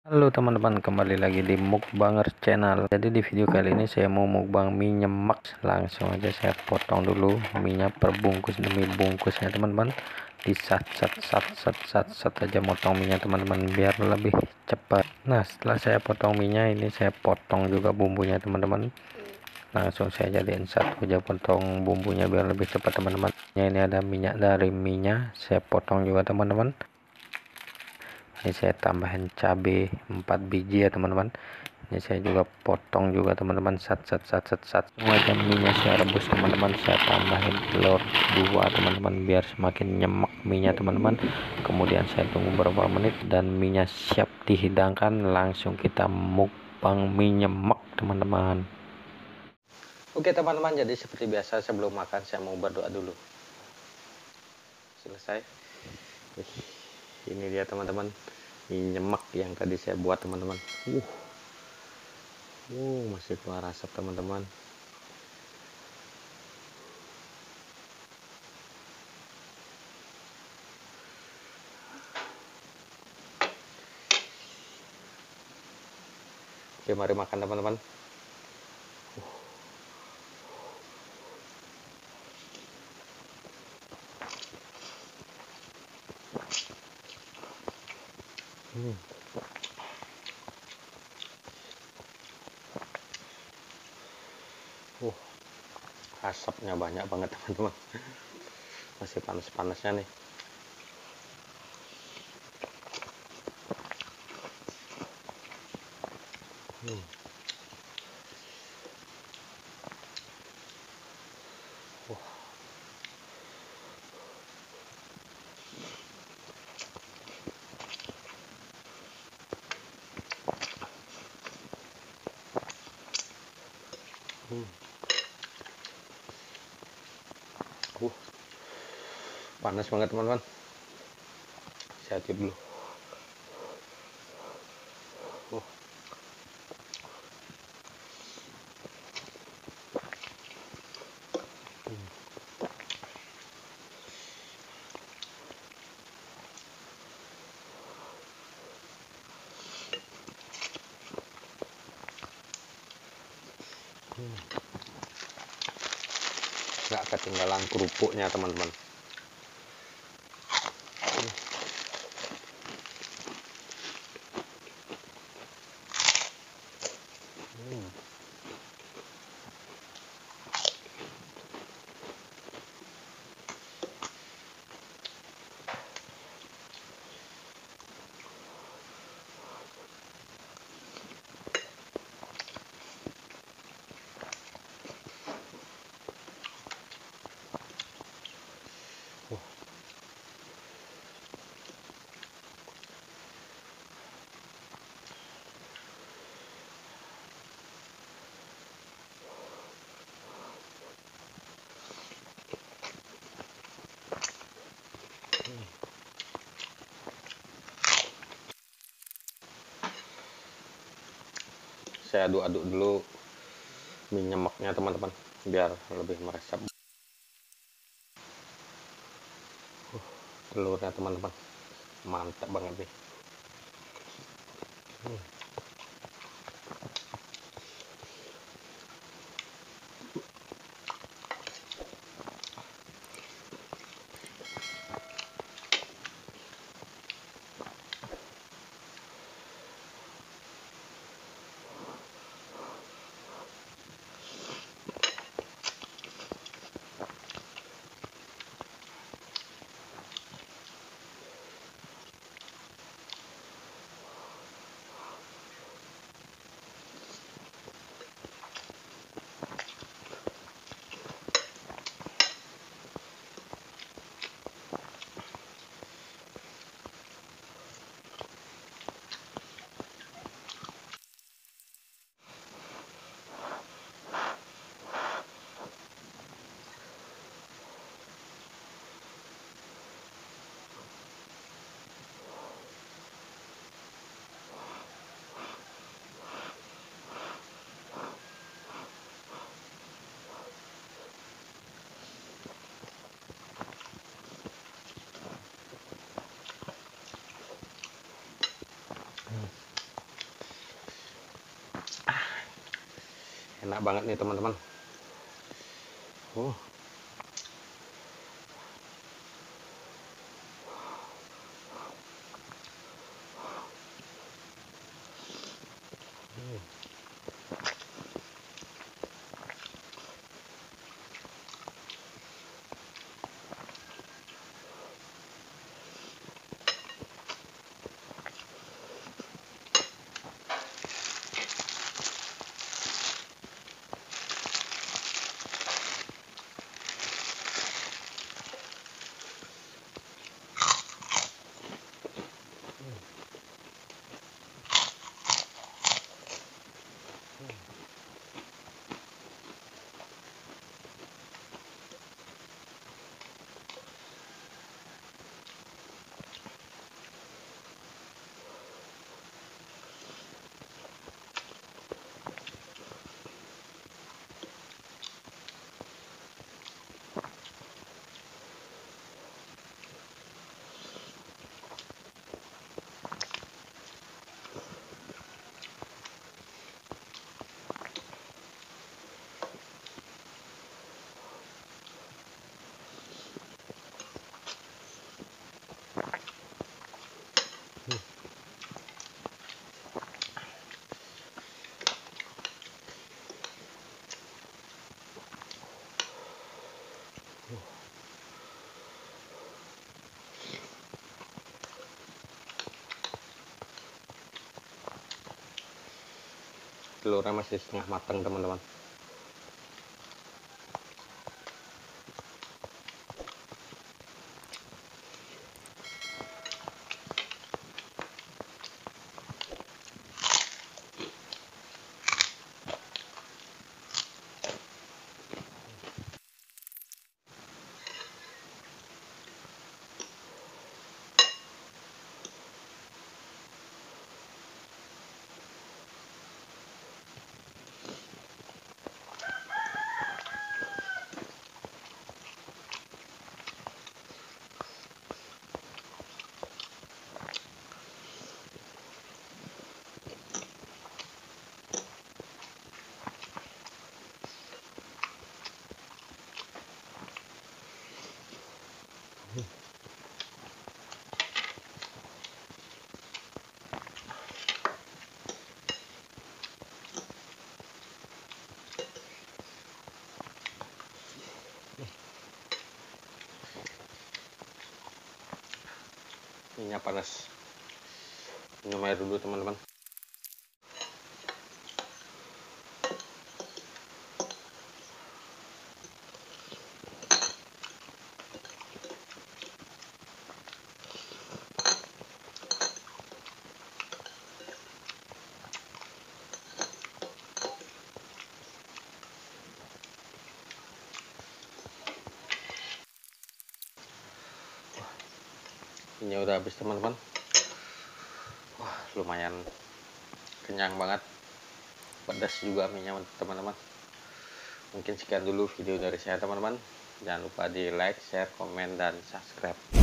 Halo teman-teman, kembali lagi di Mukbanger Channel. Jadi di video kali ini saya mau mukbang mie nyemek. Langsung aja saya potong dulu minyak per bungkus demi bungkusnya teman-teman. Di sat aja motong minyak teman-teman biar lebih cepat. Nah, setelah saya potong minyak ini saya potong juga bumbunya teman-teman. Langsung saya jadiin satu aja potong bumbunya biar lebih cepat teman-teman. Ini ada minyak dari minyak, saya potong juga teman-teman. Ini saya tambahin cabai 4 biji ya teman-teman. Ini saya juga potong juga teman-teman, sat. Semua minyak saya rebus teman-teman. Saya tambahin telur 2 teman-teman biar semakin nyemek minyak teman-teman. Kemudian saya tunggu beberapa menit dan minyak siap dihidangkan. Langsung kita mukbang mie nyemek teman-teman. Oke teman-teman, jadi seperti biasa sebelum makan saya mau berdoa dulu. Selesai. Ini dia teman-teman, mie nyemek yang tadi saya buat teman-teman. Masih keluar asap teman-teman. Oke, mari makan teman-teman. Asapnya banyak banget teman-teman. Masih panas-panasnya nih. Panas banget teman-teman. Saya tiup dulu. Nggak ketinggalan kerupuknya teman-teman. Saya aduk-aduk dulu mie nyemeknya teman-teman biar lebih meresap. Telurnya teman-teman mantap banget nih. Enak banget nih teman-teman. Telurnya masih setengah matang teman-teman. Minyak panas. Minum air dulu teman-teman. Minyak udah habis teman-teman. Wah, lumayan kenyang banget. Pedas juga minyak teman-teman. Mungkin sekian dulu video dari saya teman-teman. Jangan lupa di like, share, komen, dan subscribe.